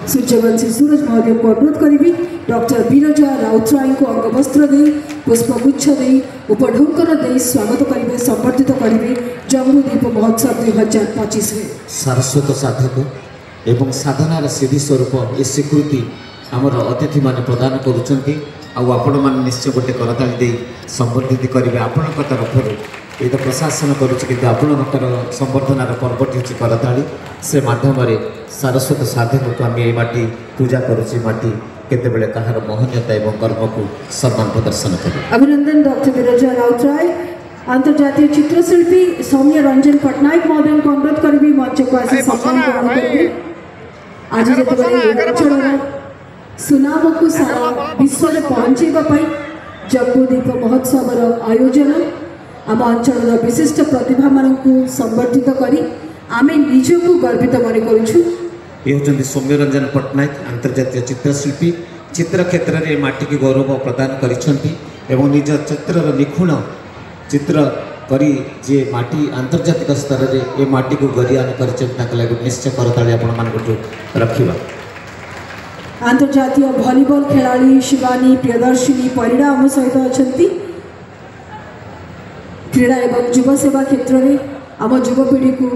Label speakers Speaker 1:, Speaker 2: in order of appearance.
Speaker 1: सूर्यवंशी सूरज महोदय को अनुरोध करी डॉक्टर विरजा राउतराय को अंगवस्त्र दे पुष्पगुच्छ दे उपढौकन दे स्वागत करेंगे संबर्धित करेंगे जम्बूद्वीप महोत्सव 2025 में
Speaker 2: सारस्वत साधक एवं साधनार सिद्धि स्वरूप ए स्वीकृति आमर अतिथि माने प्रदान करुँच आपण मैंने निश्चय गोटे करताली दे संबर्धित करेंगे आपण तरफ ये तो प्रशासन करुँचर संबर्धनार पर्वटी हूँ करताली से माध्यम सारस्वत साधक को आम ये माटी पूजा करुचे माटी केतेबेले कहार महनीयता एवं कर्म को सम्मान प्रदर्शन करें।
Speaker 1: अभिनंदन डॉक्टर विरजा राउतराय। अंतर्जातीय चित्रशिल्पी सौम्य रंजन पट्टनायक महोदय को अनुरोध करी मंच को आसी सम्मान ग्रहण करेंगे। आज जो सुनाम को सारा विश्व में पहुँचाई जम्बूद्वीप महोत्सव आयोजन आम अंचल विशिष्ट प्रतिभा मान संबर्धित करी आमे निजको गर्वित मन करूँ।
Speaker 2: ये होती सौम्यरंजन पट्टनायक अंतर्जातीय चित्रशिल्पी चित्र क्षेत्र में माटी की गौरव प्रदान करिसेंती एवं निज चित्र निखुण चित्र करी जे माटी आंतर्जातिक स्तर में ये माटी को गरियान कर निश्चय करताली आपण मानकु रखिबा।
Speaker 1: अंतर्जातीय भलीबॉल खिलाड़ी शिवानी प्रियदर्शिनी परिड़ा आम सहित अच्छा क्रीड़ा एवं युवा सेवा क्षेत्र में आम युवपीढ़ी को